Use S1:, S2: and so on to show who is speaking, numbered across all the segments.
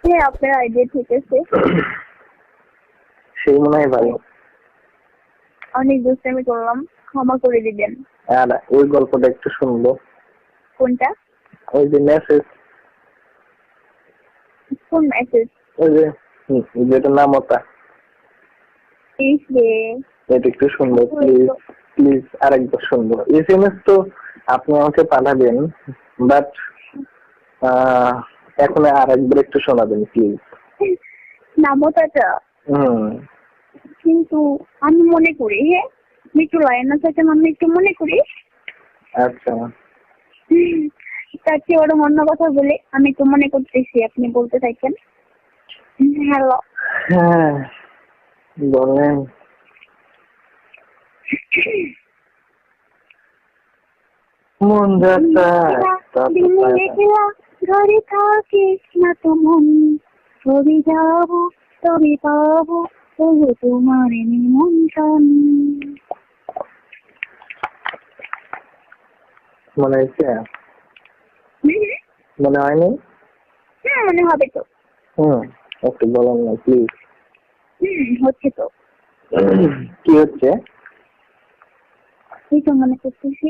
S1: হ্যাঁ, আপনার আইডিয়া ঠিক আছে।
S2: সেই মনে হয় ভালো।
S1: অনেক দুষ্টামি করলাম, ক্ষমা করে দিবেন।
S2: আর ওই গল্পটা একটু শুনবো।
S1: কোনটা?
S2: ওই যে মেসেজ,
S1: কোন মেসেজ?
S2: ওই যে যেটা নামতা, এটা একটু শুনবো প্লিজ। প্লিজ আরেকবার শুনবো। SMS তো আপনি আমাকে পাঠাবেন, বাট এখন আরেকবার একটু শোনাবেন প্লিজ।
S1: নামতাটা কিন্তু আমি মনে করি, হ্যাঁ একটু লাইনার সাথে আমি একটু মনে করি।
S2: আচ্ছা,
S1: তার চেয়ে ওরা অন্য কথা বলে আমি একটু মনে করতেছি, আপনি বলতে থাকেন। হ্যালো।
S2: হ্যাঁ বলেন। মন যাতা
S1: ঘরে থাকিস না তো মন, ছবি যাবো তবে পাবো তবু তোমার নিমন্ত্রণ।
S2: মনে হয়েছে? মনে হয়নি?
S1: হ্যাঁ মনে হবে তো।
S2: একটু বলেন না প্লিজ।
S1: হচ্ছে তো।
S2: কি হচ্ছে?
S1: এই তো মনে করতেছি।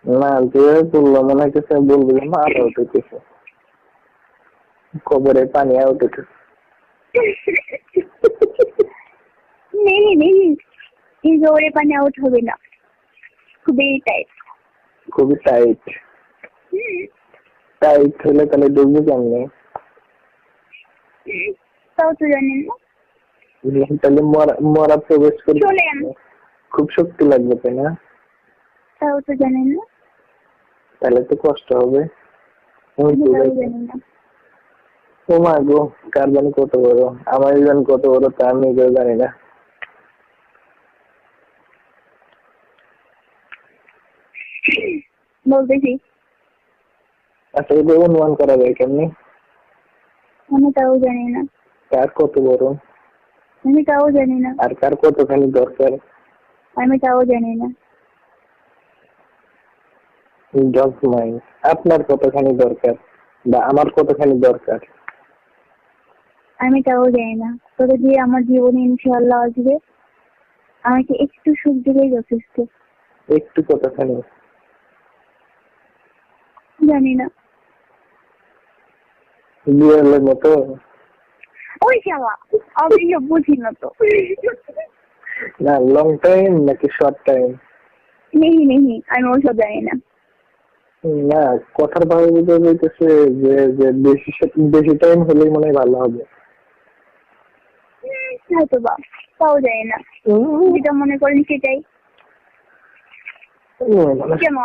S2: না যেভাবে বললো মনে হচ্ছে বলবো মারা উঠেছে, কবরে পানি উঠেছে।
S1: নেই নেই, এই জোরে পানি আউট হবে না, খুবই টাইট।
S2: খুবই টাইট? টাইট হলে তাহলে ডুববে কেমনে?
S1: তাও তো জানেন না।
S2: তাহলে মরা প্রবেশ করবে,
S1: চলেন।
S2: খুব শক্তি লাগবে তাই না?
S1: তাও তো জানেন না।
S2: তাহলে তো কষ্ট হবে।
S1: জানি না।
S2: ও মা গো, কার জানি কত বড়, আমার জানি কত বড় তা আমি নিজেও জানি না।
S1: বলতেছি।
S2: আচ্ছা এটা অনুমান করা যায় কেমনি?
S1: আমি তাও জানি না।
S2: কার কত বড়
S1: আমি তাও জানি না।
S2: আর কার কতখানি দরকার
S1: আমি তাও জানি না।
S2: আপনার কতখানি দরকার বা আমার কতখানি দরকার
S1: আমি তাও জানি না। তবে দিয়ে আমার জীবনে ইনশাআল্লাহ আসবে, আমাকে একটু সুখ দিলেই যথেষ্ট।
S2: একটু কতখানি
S1: জানি না।
S2: বিয়ের মতো?
S1: ওই শালা, আমি বুঝি না তো।
S2: না লং টাইম নাকি শর্ট টাইম?
S1: নেই নেই, আমি ওসব জানি না।
S2: না কথার ভাবে বোঝা যাইতেছে যে বেশি টাইম হলেই মনে হয় ভালো হবে।
S1: হয়তো বা, তাও জানি না। যেটা মনে করেন সেটাই। কেন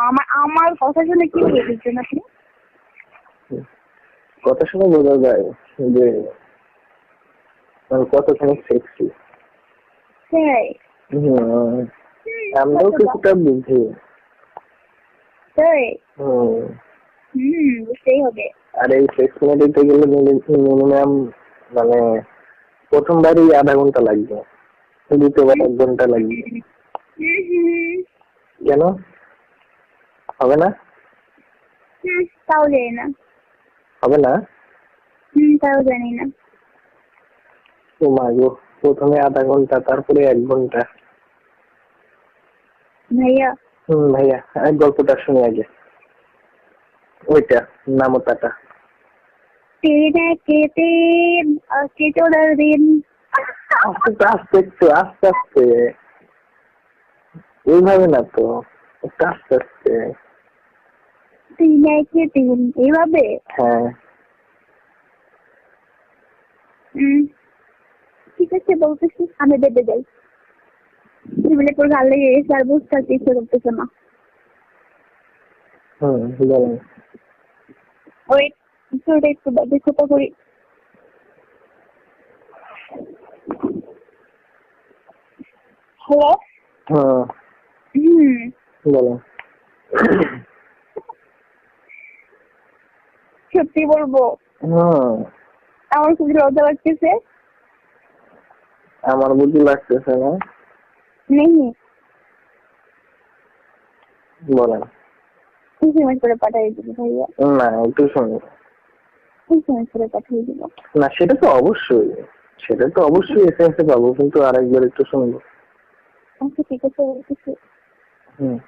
S1: আমার কথা শুনে কি বলছেন আপনি?
S2: কথা শুনে বোঝা যায় যে কতখানি সেক্সি।
S1: হ্যাঁ
S2: আমরাও কিছুটা বুঝি।
S1: বুঝতেই হবে।
S2: আর এই সেক্স দিতে গেলে মিনিমাম মানে প্রথমবারই আধা ঘন্টা লাগবে, দ্বিতীয়বার 1 ঘন্টা লাগবে। কেন হবে না?
S1: তাও জানি না।
S2: হবে না?
S1: তাও জানি না।
S2: ও মা গো, প্রথমে আধা ঘন্টা তারপরে 1 ঘন্টা।
S1: ভাইয়া
S2: ভাইয়া এক গল্পটা শুনি আগে, ওইটা নামতাটা। আস্তে আস্তে আস্তে আস্তে, এইভাবে না তো, একটু আস্তে আস্তে।
S1: এইভাবে?
S2: হ্যাঁ
S1: ঠিক আছে বলতেছি, আমি বেঁধে যাই। টেবিলের পর গাল লেগে গেছে, আর বুঝতে ইচ্ছে করতেছে না।
S2: বলেন।
S1: ওই একটু দেখো তো করি। হ্যালো।
S2: বলেন।
S1: সত্যি বলবো, আমার খুব লজ্জা লাগতেছে।
S2: আমার বুঝি লাগতেছে না?
S1: নেই
S2: বলেন।
S1: SMS করে পাঠাই দিবি ভাইয়া।
S2: না একটু শুনি।
S1: এসএমএস করে পাঠিয়ে দিব।
S2: না সেটা তো অবশ্যই এসএমএস এ পাবো, কিন্তু আরেকবার একটু শুনবো।
S1: আচ্ছা ঠিক আছে বলতেছি।
S2: হুম।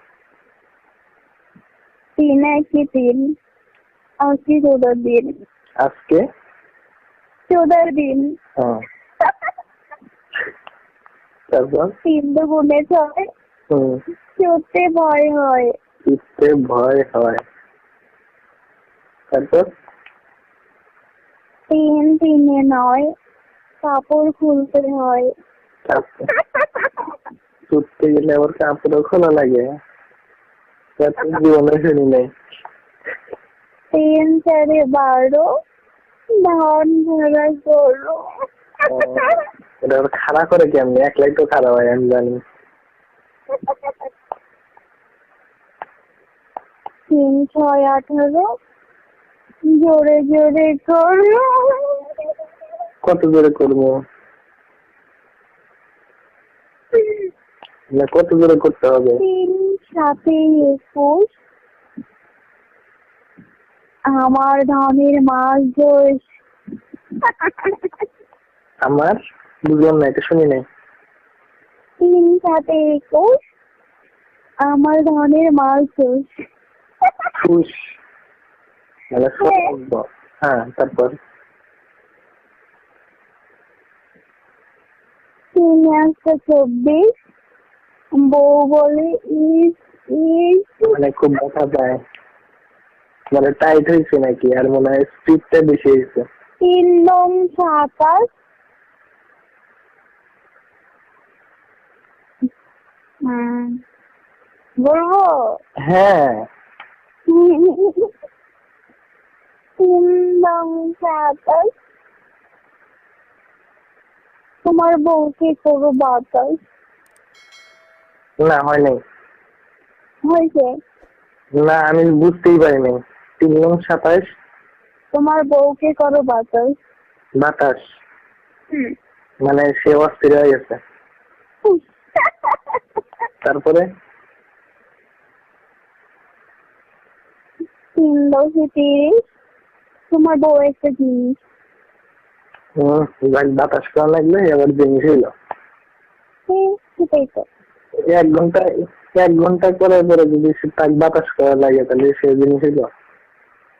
S1: 3 আজকে 14 দিন।
S2: আজকে
S1: 14 দিন।
S2: হ্যাঁ, তারপর
S1: 3 দুগুণে 6, চড়তে ভয় হয়।
S2: উঠতে ভয় হয়, তারপর
S1: 3 3-এ 9, কাপড় খুলতে হয়।
S2: ছুটতে গেলে আবার কাপড়ও খোলা লাগে, জীবনে শুনি নাই।
S1: 3 4-এ 12, ধান ভরা গরু।
S2: এটা আবার খাড়া করে কেমনি? একলাই তো খাড়া হয় আমি জানি।
S1: 3 6 18, জোরে জোরে করো।
S2: কত জোরে করবো? না কত জোরে করতে হবে?
S1: 3 7-এ 21, আমার ধানের মাস দোষ।
S2: আমার বুঝলাম না, এটা শুনি নাই।
S1: 3 7-এ 21, আমার ধানের মাস দোষ।
S2: ফুস মানে শব্দ। হ্যাঁ, তারপর
S1: 3 1 24, বউ বলে ইস ইস।
S2: মানে খুব ব্যথা পায়, মানে টাইট হয়েছে নাকি? আর মনে হয় স্পিডটা বেশি হয়েছে।
S1: 3 9 27, বলবো?
S2: হ্যাঁ।
S1: 3 9 27, তোমার বউকে করো বাতাস।
S2: না হয় নাই।
S1: হয়েছে?
S2: না আমি বুঝতেই পারিনি। 3 9 27,
S1: তোমার বউকে করো বাতাস।
S2: বাতাস মানে সে অস্থির হয়ে গেছে। তারপরে
S1: 3 10 30, তোমার বউ একটা জিনিস।
S2: বাতাস করা লাগবে, এবার জিনিস হইলো।
S1: সেটাই তো।
S2: 1 ঘন্টা পরে পরে যদি তাকে বাতাস করা লাগে তাহলে সে জিনিস হইলো।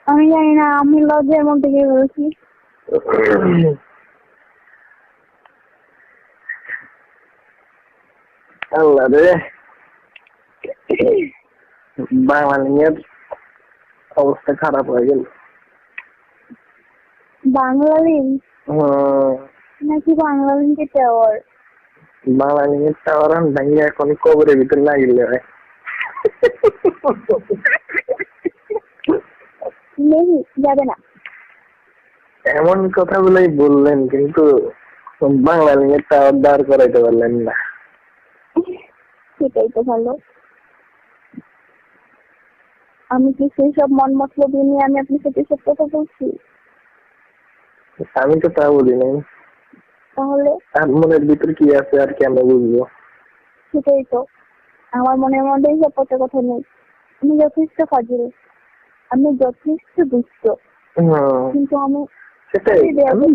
S1: আমি জানি না, আমি লজ্জার মধ্যে গিয়ে বলছি।
S2: আল্লাহ রে, বাংলাদেশের অবস্থা খারাপ হয়ে গেল।
S1: বাংলালিং নাকি বাংলালিংকে টাওয়ার?
S2: বাংলাদেশের টাওয়ার ভেঙে এখন কবরের ভিতরে লাগিলে হয়।
S1: নেই, যাবে না।
S2: এমন কথাগুলোই বললেন, কিন্তু বাংলাদেশের টাওয়ার দাঁড় করাইতে পারলেন না।
S1: সেটাই তো ভালো। আমি কি সেই সব মন মতলব নিয়ে আমি আপনার সাথে সব কথা বলছি?
S2: আমি তো তা বলি নাই।
S1: তাহলে
S2: আর মনের ভিতর কি আছে আর কেন বুঝবো?
S1: সেটাই তো, আমার মনের মধ্যে সব কথা নেই। আমি যথেষ্ট ফাজিল, আমি যথেষ্ট দুষ্ট, কিন্তু আমি
S2: সেটাই আমি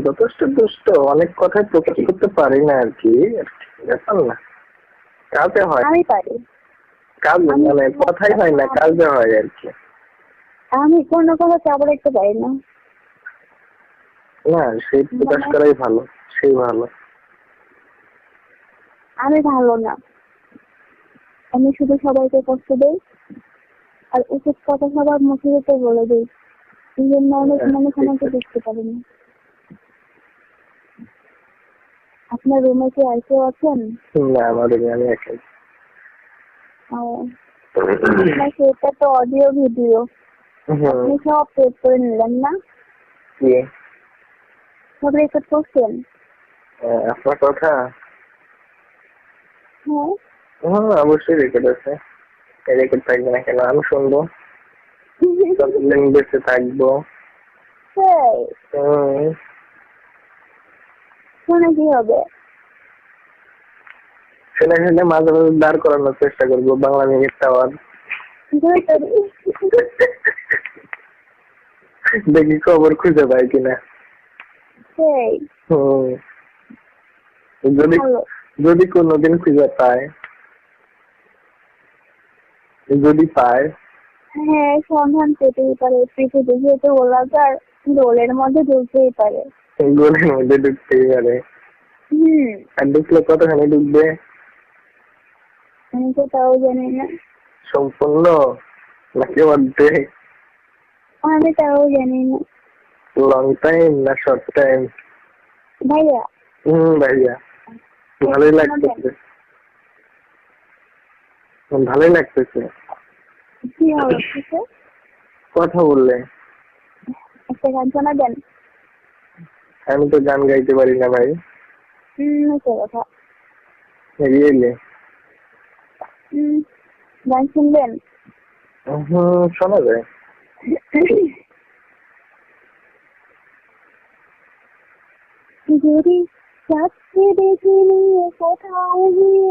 S2: যথেষ্ট দুষ্ট। অনেক কথাই প্রকাশ করতে পারি না আর কি, ব্যাপার না। কাজে হয়,
S1: আমি পারি।
S2: কাজ মানে কথাই হয় না, কাজে হয় আর কি।
S1: আমি কোনো কথা চাপ রাখতে পারি না।
S2: না সেই প্রকাশ করাই ভালো, সেই ভালো।
S1: আমি ভালো না, আমি শুধু সবাইকে কষ্ট দেই আর উচিত কথা সবার মুখে যেতে বলে দিই। এই জন্য অনেক মানুষ আমাকে দেখতে পারে না। আপনার রুমে কি আর কেউ আছেন?
S2: না আমার রুমে আমি একাই।
S1: আপনার সেটা তো অডিও ভিডিও, আপনি সব সেভ করে নিলেন না? সব রেকর্ড করছেন?
S2: আপনার কথা?
S1: হ্যাঁ
S2: অবশ্যই রেকর্ড আছে। রেকর্ড থাকবে না কেন? আমি শুনবো, বেঁচে থাকবো।
S1: শুনে কি হবে?
S2: শুনে শুনে মাঝে মাঝে দাঁড় করানোর চেষ্টা করবো বাংলা মিনিট টাওয়ার। দেখি খবর খুঁজে পাই কিনা।
S1: সেই
S2: হম, যদি
S1: ভালো।
S2: যদি কোনোদিন খুঁজে পায়, যদি পায়।
S1: হ্যাঁ, সন্ধান পেতেই পারে, পৃথিবী যেহেতু গোলাকার, রোলের মধ্যে ঢুকতেই পারে।
S2: গোলের মধ্যে ঢুকতেই পারে। আর ঢুকলে কতখানি ঢুকবে?
S1: আমি তো তাও জানি না।
S2: সম্পূর্ণ নাকি অর্ধেক?
S1: আমি তাও জানি না।
S2: লং টাইম না শর্ট টাইম?
S1: ভাইয়া
S2: ভাইয়া ভালোই লাগতেছে, ভালোই লাগতেছে।
S1: কি হচ্ছে?
S2: কথা বললে
S1: একটা গান শোনাবেন?
S2: আমি তো গান গাইতে পারি না ভাই।
S1: সে কথা।
S2: রিয়েলি?
S1: গান শুনবেন?
S2: শোনা যায়।
S1: যদি চাচ্ছে দেখে নিয়ে কোথাও গিয়ে